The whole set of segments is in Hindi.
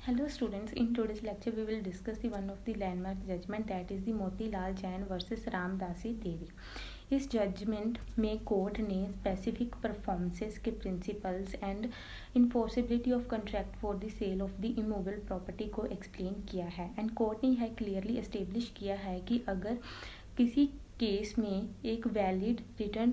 Hello students, in today's lecture we will discuss the one of the landmark judgment, that is the Motilal Jain versus Ramdasi Devi. इस जजमेंट में कोर्ट ने स्पेसिफिक परफॉर्मेंसेस के principles and enforceability of contract for the sale of the immovable property को एक्सप्लेन किया है एंड कोर्ट ने यह क्लियरली एस्टेब्लिश किया है कि अगर किसी केस में एक वैलिड रिटर्न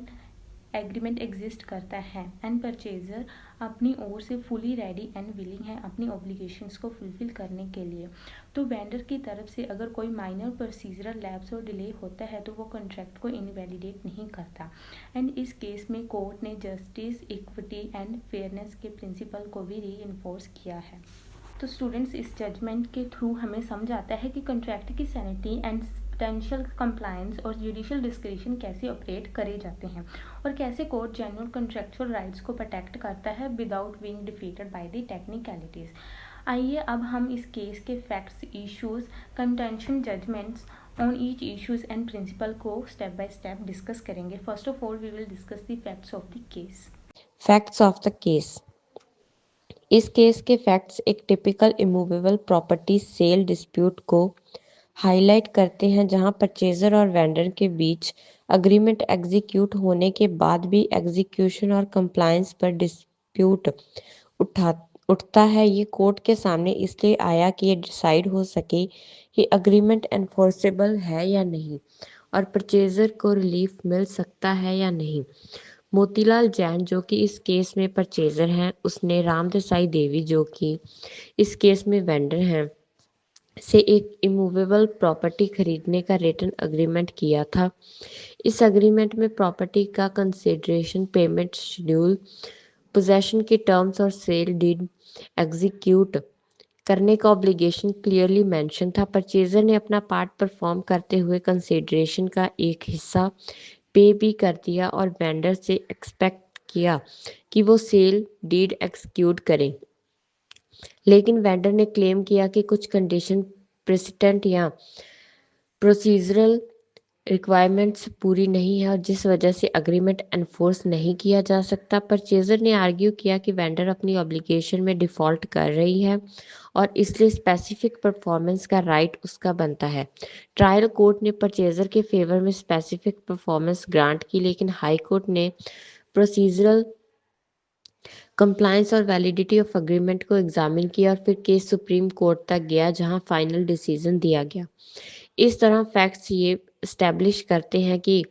एग्रीमेंट एग्जिस्ट करता है एंड परचेजर अपनी ओर से फुली रेडी एंड विलिंग है अपनी ऑब्लिगेशंस को फुलफिल करने के लिए, तो वेंडर की तरफ से अगर कोई माइनर प्रोसीजरल लैप्स और डिले होता है तो वो कॉन्ट्रैक्ट को इनवैलिडेट नहीं करता। एंड इस केस में कोर्ट ने जस्टिस, इक्विटी एंड फेयरनेस के प्रिंसिपल को भी री इन्फोर्स किया है। तो स्टूडेंट्स, इस जजमेंट के थ्रू हमें समझ आता है कि कॉन्ट्रैक्ट की सैनिटी एंड पोटेंशियल कंप्लायंस और जुडिशियल डिस्क्रिशन कैसे ऑपरेट करे जाते हैं और कैसे कोर्ट जेन्युइन कॉन्ट्रैक्चुअल राइट्स को प्रोटेक्ट करता है without being defeated by the technicalities. आइए अब हम इस केस के facts, issues, contention, judgements on each issues and principle को स्टेप बाय स्टेप डिस्कस करेंगे। First of all we will discuss the facts of the case. Facts of the case. इस केस के फैक्ट्स एक typical immovable property sale dispute को हाईलाइट करते हैं जहां परचेजर और वेंडर के बीच अग्रीमेंट एग्जीक्यूट होने के बाद भी एग्जीक्यूशन और कंप्लायंस पर डिस्प्यूट उठता है। ये कोर्ट के सामने इसलिए आया कि ये डिसाइड हो सके कि अग्रीमेंट एनफोर्सेबल है या नहीं और परचेजर को रिलीफ मिल सकता है या नहीं। मोतीलाल जैन, जो कि इस केस में परचेजर हैं, उसने रामदेसाई देवी, जो कि इस केस में वेंडर हैं, से एक इमूवेबल प्रॉपर्टी खरीदने का रिटर्न अग्रीमेंट किया था। इस अग्रीमेंट में प्रॉपर्टी का कंसिडरेशन, पेमेंट शेड्यूल, पोजेशन के टर्म्स और सेल डीड एग्जीक्यूट करने का ऑब्लिगेशन क्लियरली मेंशन था। परचेजर ने अपना पार्ट परफॉर्म करते हुए कंसिडरेशन का एक हिस्सा पे भी कर दिया और वेंडर से एक्सपेक्ट किया कि वो सेल डीड एक्सिक्यूट करें। लेकिन वेंडर ने क्लेम किया कि कुछ कंडीशन प्रेसिडेंट या प्रोसीजरल रिक्वायरमेंट्स पूरी नहीं है और जिस वजह से अग्रीमेंट एनफोर्स नहीं किया जा सकता। परचेजर ने आर्ग्यू किया कि वेंडर अपनी ऑब्लिगेशन में डिफ़ॉल्ट कर रही है और इसलिए स्पेसिफिक परफॉर्मेंस का राइट उसका बनता है। ट्रायल कोर्ट ने परचेजर के फेवर में स्पेसिफिक परफॉर्मेंस ग्रांट की, लेकिन हाई कोर्ट ने प्रोसीजरल कंप्लायंस और वैलिडिटी ऑफ एग्रीमेंट को एग्जामिन किया और फिर केस सुप्रीम कोर्ट तक गया जहां फाइनल डिसीजन दिया गया। इस तरह फैक्ट्स ये इस्टेब्लिश करते हैं कि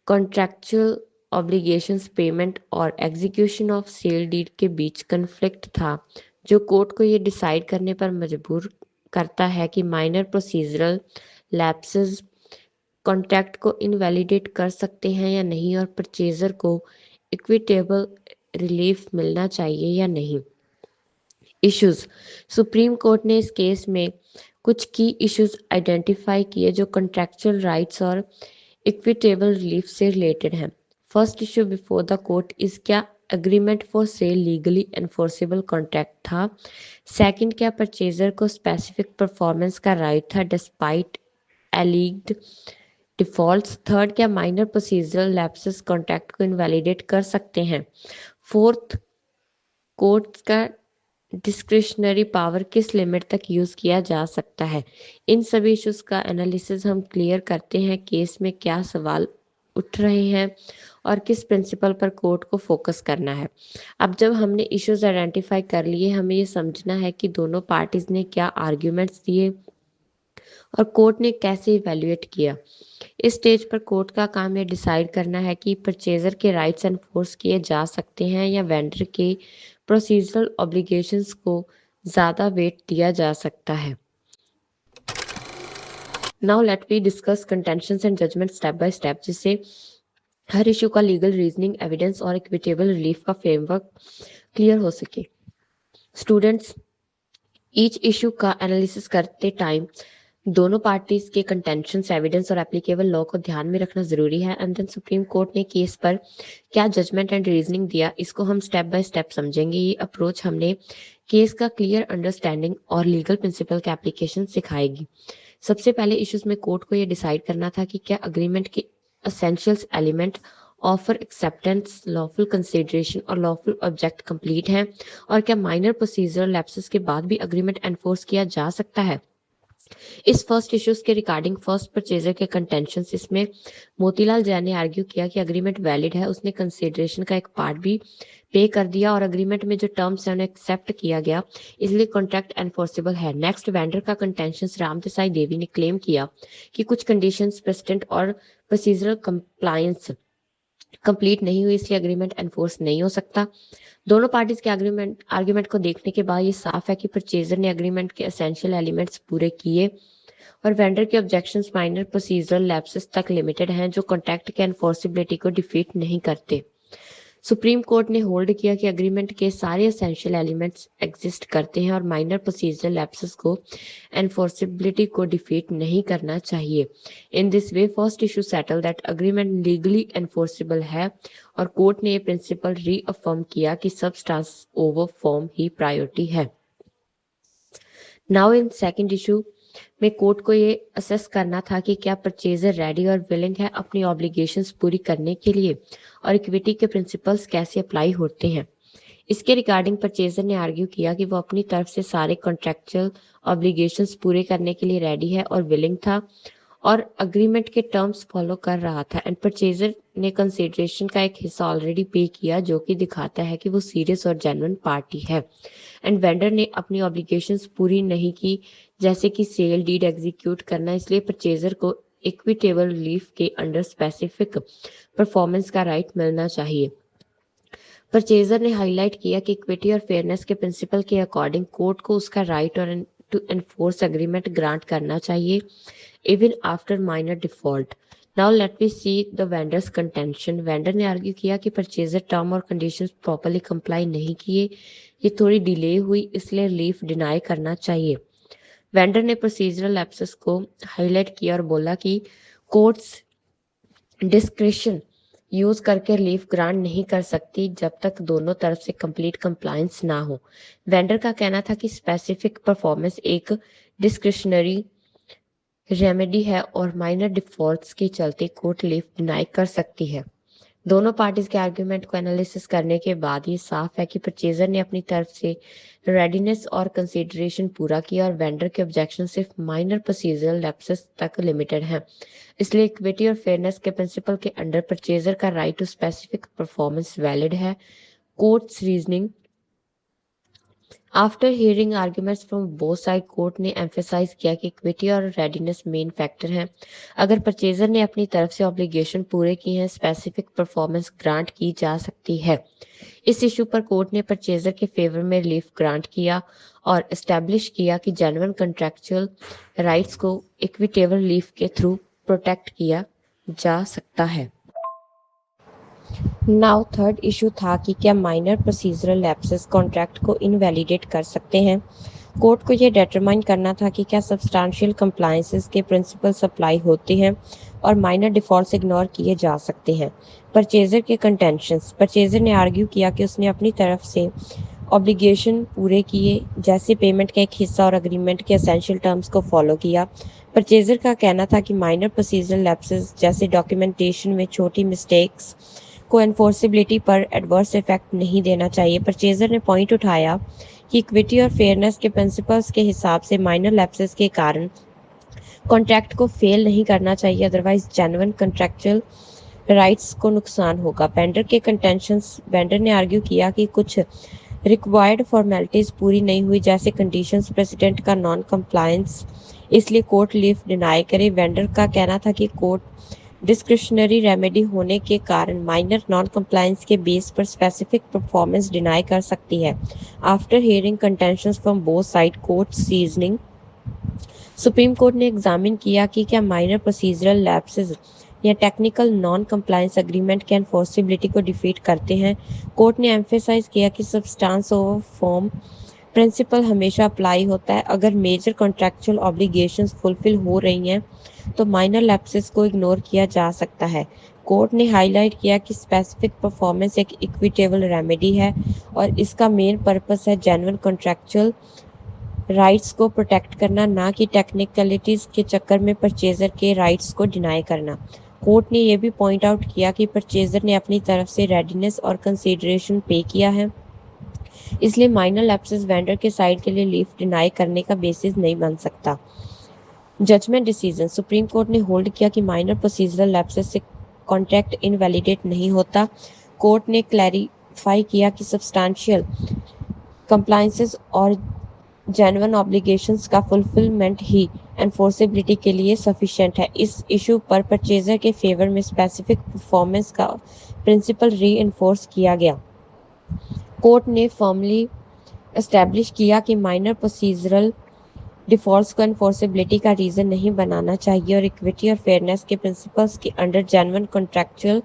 कॉन्ट्रैक्चुअल ऑब्लिगेशंस, पेमेंट और एग्जीक्यूशन ऑफ सेल डीड के बीच कन्फ्लिक्ट था, जो कोर्ट को ये डिसाइड करने पर मजबूर करता है कि माइनर प्रोसीजरल लैप्सेस कॉन्ट्रैक्ट को इनवैलिडेट कर सकते हैं या नहीं और परचेजर को इक्विटेबल रिलीफ मिलना चाहिए या नहीं। इश्यूज। सुप्रीम कोर्ट ने इस केस में कुछ की इश्यूज आइडेंटिफाई किए जो कॉन्ट्रैक्चुअल राइट्स और इक्विटेबल रिलीफ से रिलेटेड हैं। First issue before the court is, क्या agreement for sale legally enforceable contract था। सेकंड, क्या परचेजर को स्पेसिफिक परफॉर्मेंस का राइट था डिस्पाइट एलीग्ड डिफॉल्ट्स। थर्ड, क्या माइनर प्रोसीजरल लैप्सेस कॉन्ट्रैक्ट को इनवैलिडेट कर सकते हैं। फोर्थ, कोर्ट का डिस्क्रिशनरी पावर किस लिमिट तक यूज किया जा सकता है। इन सभी इश्यूज का एनालिसिस हम क्लियर करते हैं केस में क्या सवाल उठ रहे हैं और किस प्रिंसिपल पर कोर्ट को फोकस करना है। अब जब हमने इश्यूज आइडेंटिफाई कर लिए, हमें ये समझना है कि दोनों पार्टीज ने क्या आर्ग्यूमेंट्स दिए और कोर्ट ने कैसे इवैल्यूएट किया। इस स्टेज पर कोर्ट का काम यह डिसाइड करना है कि परचेजर के राइट्स एनफोर्स किए जा सकते हैं या वेंडर के प्रोसीजरल ऑब्लिगेशंस को ज़्यादा वेट दिया जा सकता है। Now let we discuss contentions and judgment step by step, जिससे हर इशू का लीगल रीजनिंग, एविडेंस और इक्विटेबल रिलीफ का फ्रेमवर्क क्लियर हो सके। स्टूडेंट्स, ईच इशू का एनालिसिस करते टाइम दोनों पार्टीज के कंटेंशंस, एविडेंस और एप्लीकेबल लॉ को ध्यान में रखना जरूरी है। एंड देन सुप्रीम कोर्ट ने केस पर क्या जजमेंट एंड रीजनिंग दिया, इसको हम स्टेप बाय स्टेप समझेंगे। ये अप्रोच हमने केस का क्लियर अंडरस्टैंडिंग और लीगल प्रिंसिपल के एप्लीकेशन सिखाएगी। सबसे पहले इश्यूज में कोर्ट को ये डिसाइड करना था कि क्या अग्रीमेंट के essentials element offer acceptance, lawful consideration और लॉफुल ऑब्जेक्ट कंप्लीट हैं, और क्या माइनर प्रोसीजरल लैप्सेस के बाद भी अग्रीमेंट एनफोर्स किया जा सकता है। इस फर्स्ट इश्यूज के रिगार्डिंग फर्स्ट परचेजर के कंटेंशंस, इसमें मोतीलाल जैन ने आर्ग्यू किया कि अग्रीमेंट वैलिड है, उसने कंसिडरेशन का एक पार्ट भी पे कर दिया और अग्रीमेंट में जो टर्म्स है उन्हें एक्सेप्ट किया गया, इसलिए कॉन्ट्रैक्ट एनफोर्सेबल है। नेक्स्ट, वेंडर का कंटेंशंस, राम देसाई देवी ने क्लेम किया कि कुछ कंडीशंस प्रेसिडेंट और प्रोसीजरल कंप्लायंस कंप्लीट नहीं हुई, इसलिए अग्रीमेंट एनफोर्स नहीं हो सकता। दोनों पार्टीज के आर्ग्यूमेंट को देखने के बाद ये साफ है कि परचेजर ने अग्रीमेंट के एसेंशियल एलिमेंट्स पूरे किए और वेंडर के ऑब्जेक्शंस माइनर प्रोसीजरल लैप्सेस तक लिमिटेड हैं, जो कॉन्ट्रैक्ट के एनफोर्सिबिलिटी को डिफीट नहीं करते। सुप्रीम कोर्ट ने होल्ड किया कि अग्रीमेंट के सारे एसेंशियल एलिमेंट्स एग्जिस्ट करते हैं और माइनर प्रोसीजरल लैप्सेस को एनफोर्सिबिलिटी को डिफीट नहीं करना चाहिए। In this way first issue settle that agreement legally enforceable है और कोर्ट ने ये प्रिंसिपल रीअफर्म किया कि सबस्टांस ओवर फॉर्म ही प्रायोरिटी है। नाउ इन सेकंड इशू में कोर्ट को ये असेस करना था कि क्या परचेजर रेडी और विलिंग है अपनी ऑब्लिगेशंस पूरी करने के लिए और इक्विटी के प्रिंसिपल्स कैसे अप्लाई होते हैं। इसके रिगार्डिंग परचेजर ने आर्ग्यू किया कि वो अपनी तरफ से सारे कॉन्ट्रैक्चुअल ऑब्लिगेशंस पूरे करने के लिए रेडी है और विलिंग था और अग्रीमेंट के टर्म्स फॉलो कर रहा था, एंड परचेजर ने कंसिडरेशन का एक हिस्सा ऑलरेडी पे किया, जो कि दिखाता है कि वो सीरियस और जेन्युइन पार्टी है। एंड वेंडर ने अपनी ऑब्लिगेशंस पूरी नहीं की, जैसे कि सेल डीड एग्जीक्यूट करना, इसलिए परचेजर को इक्विटेबल रिलीफ के अंडर स्पेसिफिक परफॉर्मेंस का राइट मिलना चाहिए। परचेजर ने हाईलाइट किया कि इक्विटी और फेयरनेस के प्रिंसिपल के अकॉर्डिंग कोर्ट को उसका राइट और टू एनफोर्स अग्रीमेंट ग्रांट करना चाहिए even after minor default. Now let we see the vendor's contention. Vendor ने आर्ग्यू किया कि परचेजर टर्म और कंडीशंस प्रॉपर्ली कंप्लाई नहीं किए, ये थोड़ी डिले हुई, इसलिए रिलीफ डिनाई करना चाहिए। वेंडर ने प्रोसीजरल लैप्सेस को हाईलाइट किया और बोला कि कोर्ट्स डिस्क्रिशन यूज करके रिलीफ ग्रांट नहीं कर सकती जब तक दोनों तरफ से कंप्लीट कंप्लायंस ना हो। वेंडर का कहना था कि स्पेसिफिक परफॉर्मेंस एक डिस्क्रिशनरी रेमेडी है और माइनर डिफॉल्ट्स के चलते कोर्ट रिलीफ डिनाई कर सकती है। दोनों पार्टीज के आर्ग्यूमेंट को एनालिसिस करने के बाद ये साफ है कि परचेजर ने अपनी तरफ से रेडीनेस और कंसीडरेशन पूरा किया और वेंडर के ऑब्जेक्शन सिर्फ माइनर प्रोसीजरल लैप्सेस तक लिमिटेड हैं, इसलिए इक्विटी और फेयरनेस के प्रिंसिपल के अंडर परचेजर का right to specific performance valid है। Court's reasoning after hearing arguments from both side, court ने एम्फेसाइज किया कि इक्विटी और रेडीनेस मेन फैक्टर हैं। अगर परचेजर ने अपनी तरफ से ऑब्लिगेशन पूरे किए हैं, स्पेसिफिक परफॉर्मेंस ग्रांट की जा सकती है। इस इशू पर कोर्ट ने परचेजर के फेवर में रिलीफ ग्रांट किया और एस्टैब्लिश किया कि जेन्युइन कॉन्ट्रैक्चुअल राइट्स को इक्विटेबल रिलीफ के थ्रू प्रोटेक्ट किया जा सकता है। नाउ थर्ड इशू था कि क्या माइनर प्रोसीजरल लैप्सेस कॉन्ट्रैक्ट को इनवैलिडेट कर सकते हैं। कोर्ट को यह डिटरमाइन करना था कि क्या सब्सटेंशियल कंप्लायंसेस के प्रिंसिपल्स अप्लाई होते हैं और माइनर डिफॉल्ट्स इग्नोर किए जा सकते हैं। परचेजर के कंटेंशंस, परचेजर ने आर्ग्यू किया कि उसने अपनी तरफ से ऑब्लिगेशन पूरे किए, जैसे पेमेंट का एक हिस्सा और अग्रीमेंट के एसेंशियल टर्म्स को फॉलो किया। परचेजर का कहना था कि माइनर प्रोसीजरल लैप्सेस जैसे डॉक्यूमेंटेशन में छोटी मिस्टेक्स को एनफोर्सिबिलिटी पर एडवर्स इफेक्ट नहीं देना चाहिए। परचेजर ने पॉइंट उठाया कि इक्विटी और फेयरनेस के प्रिंसिपल्स के हिसाब से माइनर लैप्सेस के कारण कॉन्ट्रैक्ट को फेल नहीं करना चाहिए, अदरवाइज जेन्युइन कॉन्ट्रैक्चुअल राइट्स को नुकसान होगा। वेंडर के कंटेंशंस, वेंडर ने आर्ग्यू किया कि कुछ रिक्वायर्ड फॉर्मेलिटीज पूरी नहीं हुई, जैसे कंडीशंस प्रेसिडेंट का नॉन कंप्लायंस, इसलिए कोर्ट रिलीफ डिनाई करे। वेंडर का कहना था कि कोर्ट डिस्क्रिशनरी रेमेडी होने के कारण माइनर नॉन कंप्लायंस के बेस पर स्पेसिफिक परफॉर्मेंस डिनाई कर सकती है। After hearing contentions from both side, court seasoning, supreme court ने एग्जामिन किया कि क्या माइनर प्रोसीजरल लैप्सेस या टेक्निकल नॉन कंप्लायंस अग्रीमेंट के एनफोर्सिबिलिटी को डिफीट करते हैं। कोर्ट ने एम्फेसाइज किया कि सब्सटेंस ओवर फॉर्म प्रिंसिपल हमेशा अप्लाई होता है। अगर मेजर कॉन्ट्रैक्चुअल ऑब्लिगेशंस फुलफिल हो रही हैं तो माइनर लैप्सेस को इग्नोर किया जा सकता है। कोर्ट ने हाईलाइट किया कि स्पेसिफिक परफॉर्मेंस एक इक्विटेबल रेमेडी है और इसका मेन पर्पस है जेन्युइन कॉन्ट्रैक्चुअल राइट्स को प्रोटेक्ट करना, ना कि टेक्निकलिटीज के चक्कर में परचेजर के राइट्स को डिनाई करना। कोर्ट ने यह भी पॉइंट आउट किया कि परचेजर ने अपनी तरफ से रेडीनेस और कंसीडरेशन पे किया है, इसलिए माइनर लैप्सेस वेंडर के साइड के लिए लीफ डिनाई करने का बेसिस नहीं बन सकता। जजमेंट डिसीजन सुप्रीम कोर्ट ने होल्ड किया कि माइनर प्रोसीजरल लैप्सेस से कॉन्ट्रैक्ट इनवैलिडेट नहीं होता। कोर्ट ने क्लैरिफाई किया कि सब्सटैंशियल कंप्लायंसेस और जेन्युइन ऑब्लिगेशंस का फुलफिलमेंट ही एनफोर्सेबिलिटी के लिए सफिशिएंट है। इस इशू पर परचेजर के फेवर में स्पेसिफिक परफॉर्मेंस का प्रिंसिपल री एनफोर्स किया गया। कोर्ट ने फर्मली एस्टैब्लिश किया कि माइनर प्रोसीजरल डिफॉल्ट्स को एनफोर्सेबिलिटी का रीजन नहीं बनाना चाहिए और इक्विटी और फेयरनेस के प्रिंसिपल्स के अंडर जेन्युइन कॉन्ट्रैक्चुअल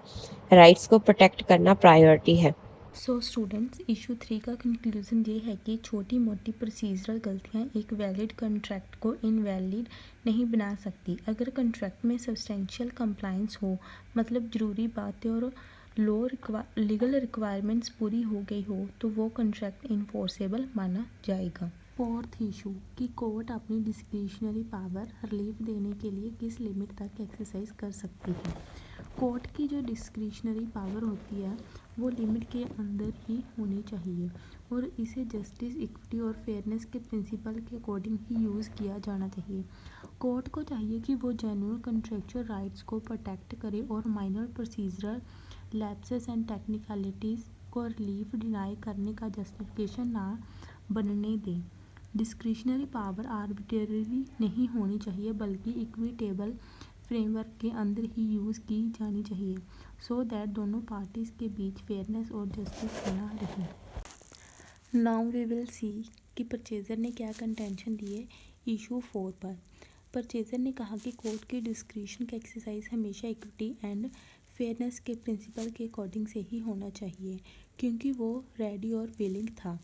राइट्स को प्रोटेक्ट करना प्रायोरिटी है। सो स्टूडेंट्स, इशू 3 का कंक्लूजन ये है कि छोटी मोटी प्रोसीजरल गलतियाँ एक वैलिड कॉन्ट्रैक्ट को इनवैलिड नहीं बना सकती। अगर कॉन्ट्रैक्ट में सब्सटेंशियल कंप्लायंस हो, मतलब ज़रूरी बातें और लीगल रिक्वायरमेंट्स पूरी हो गई हो, तो वो कॉन्ट्रैक्ट इन्फोर्सेबल माना जाएगा। फोर्थ इशू कि कोर्ट अपनी डिस्क्रिशनरी पावर रिलीफ देने के लिए किस लिमिट तक एक्सरसाइज कर सकती है। कोर्ट की जो डिस्क्रिशनरी पावर होती है वो लिमिट के अंदर ही होनी चाहिए और इसे जस्टिस, इक्विटी और फेयरनेस के प्रिंसिपल के अकॉर्डिंग ही यूज़ किया जाना चाहिए। कोर्ट को चाहिए कि वो जेन्युइन कॉन्ट्रेक्चुअल राइट्स को प्रोटेक्ट करे और minor procedural lapses and technicalities को रिलीफ डिनाई करने का जस्टिफिकेशन ना बनने दें। डिस्क्रिशनरी पावर आर्बिट्रेरी नहीं होनी चाहिए बल्कि इक्विटेबल फ्रेमवर्क के अंदर ही यूज़ की जानी चाहिए, सो दैट दोनों पार्टीज़ के बीच फेयरनेस और जस्टिस बना रहे। नाउ वी विल सी कि परचेज़र ने क्या कंटेंशन दिए इशू 4 पर। परचेज़र ने कहा कि कोर्ट की डिस्क्रिशन का एक्सरसाइज हमेशा इक्विटी एंड फेयरनेस के प्रिंसिपल के अकॉर्डिंग से ही होना चाहिए, क्योंकि वो रेडी और विलिंग था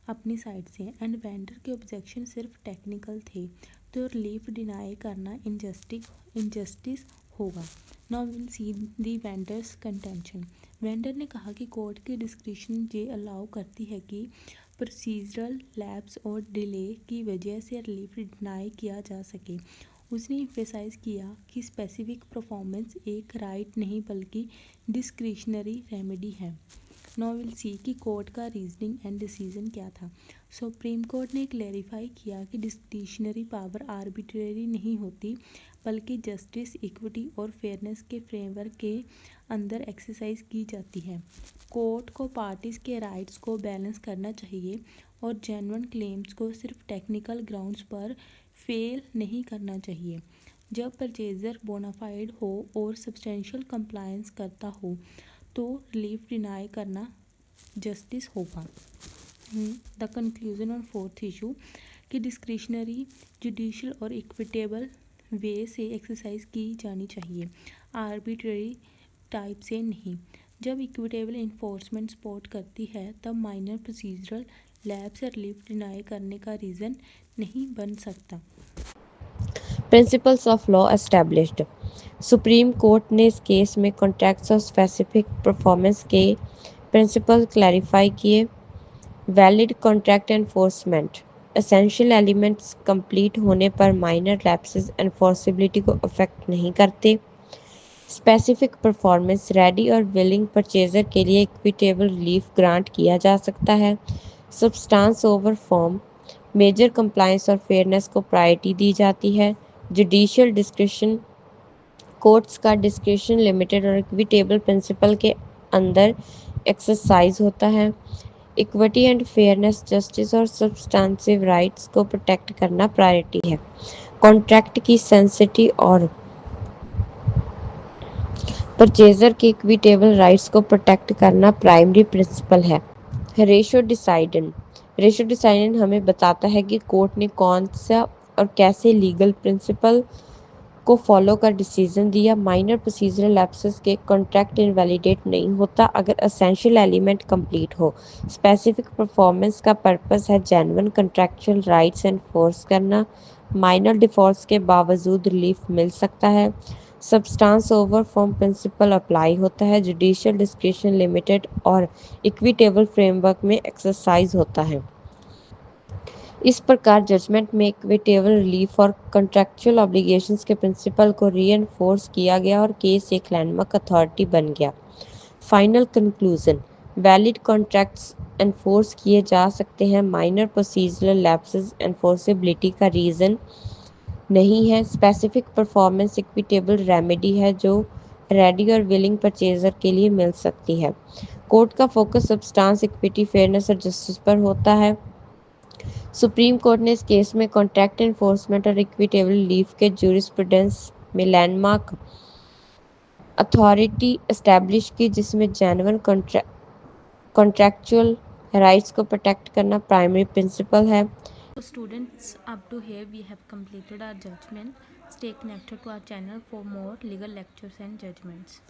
अपनी साइड से एंड वेंडर के ऑब्जेक्शन सिर्फ टेक्निकल थे, तो रिलीफ डिनाई करना इनजस्टिस होगा। Now will see the vendors contention. Vendor ने कहा कि कोर्ट की डिस्क्रिशन ये अलाउ करती है कि प्रोसीजरल लैप्स और डिले की वजह से रिलीफ डिनाई किया जा सके। उसने एम्फेसाइज किया कि स्पेसिफिक परफॉर्मेंस एक राइट नहीं बल्कि डिस्क्रिशनरी रेमेडी है। नाउ विल सी कि कोर्ट का रीजनिंग एंड डिसीजन क्या था। सुप्रीम कोर्ट ने क्लैरिफाई किया कि डिस्क्रिशनरी पावर आर्बिट्रेरी नहीं होती बल्कि जस्टिस, इक्विटी और फेयरनेस के फ्रेमवर्क के अंदर एक्सरसाइज की जाती है। कोर्ट को पार्टीज़ के राइट्स को बैलेंस करना चाहिए और जेन्युइन क्लेम्स को सिर्फ टेक्निकल ग्राउंड्स पर फेल नहीं करना चाहिए। जब परचेजर बोनाफाइड हो और सब्सटेंशियल कंप्लायंस करता हो तो रिलीफ डिनाई करना जस्टिस होगा। The conclusion on fourth issue कि डिस्क्रिशनरी, जुडिशियल और इक्विटेबल वे से एक्सरसाइज की जानी चाहिए, आर्बिट्रेरी टाइप से नहीं। जब इक्विटेबल इन्फोर्समेंट सपोर्ट करती है तब माइनर प्रोसीजरल लैब से रिलीफ डिनाई करने का रीज़न नहीं बन सकता। Principles of law established supreme court ने इस केस में कॉन्ट्रैक्ट्स और स्पेसिफिक परफॉर्मेंस के प्रिंसिपल क्लैरिफाई किए। Valid contract enforcement essential elements complete होने पर माइनर लैप्सेस एनफोर्सेबिलिटी को अफेक्ट नहीं करते। स्पेसिफिक परफॉर्मेंस रेडी और विलिंग परचेजर के लिए इक्विटेबल रिलीफ ग्रांट किया जा सकता है। Substance over form major compliance और फेयरनेस को प्रायोरिटी दी जाती है। जुडिशियल डिस्क्रिशन कोर्ट्स का डिस्क्रिशन लिमिटेड और इक्विटेबल प्रिंसिपल के अंदर एक्सरसाइज होता है। इक्विटी एंड फेयरनेस, जस्टिस और सब्सटेंसिव राइट्स को प्रोटेक्ट करना प्रायोरिटी है। कॉन्ट्रैक्ट की सेंसिटी और परचेजर के इक्विटेबल राइट्स को प्रोटेक्ट करना प्राइमरी प्रिंसिपल है। रेशो डिसाइडेंट हमें बताता है कि कोर्ट ने कौन सा और कैसे लीगल प्रिंसिपल को फॉलो कर डिसीजन दिया। माइनर प्रोसीजरल लैप्सेस के कॉन्ट्रैक्ट इनवैलिडेट नहीं होता अगर एसेंशियल एलिमेंट कंप्लीट हो। स्पेसिफिक परफॉर्मेंस का पर्पस है जेन्युइन कॉन्ट्रैक्चुअल राइट्स एनफोर्स करना। माइनर डिफॉल्ट्स के बावजूद रिलीफ मिल सकता है। Substance over form principal apply होता है। जुडिशियल डिस्क्रिशन लिमिटेड और इक्विटेबल फ्रेमवर्क में एक्सरसाइज होता है। इस प्रकार जजमेंट में इक्विटेबल रिलीफ और कॉन्ट्रैक्चुअल ऑब्लिगेशंस के प्रिंसिपल को रीएनफोर्स किया गया और केस एक लैंडमार्क अथॉरिटी बन गया। Final conclusion, valid contracts enforce किए जा सकते हैं। माइनर प्रोसीजरल लैप्सेस एनफोर्सेबिलिटी का रीज़न नहीं है। स्पेसिफिक परफॉर्मेंस इक्विटेबल रेमेडी है जो रेडी और विलिंग परचेजर के लिए मिल सकती है। कोर्ट का फोकस सब्सटेंस, इक्विटी, फेयरनेस और जस्टिस पर होता है। सुप्रीम कोर्ट ने इस केस में कॉन्ट्रैक्ट एनफोर्समेंट और इक्विटेबल रिलीफ के जूरिस्प्रूडेंस में लैंडमार्क अथॉरिटी एस्टैब्लिश की, जिसमें जेन्युइन कॉन्ट्रैक्चुअल राइट्स को प्रोटेक्ट करना प्राइमरी प्रिंसिपल है। So students, up to here we have completed our judgment. Stay connected to our channel for more legal lectures and judgments.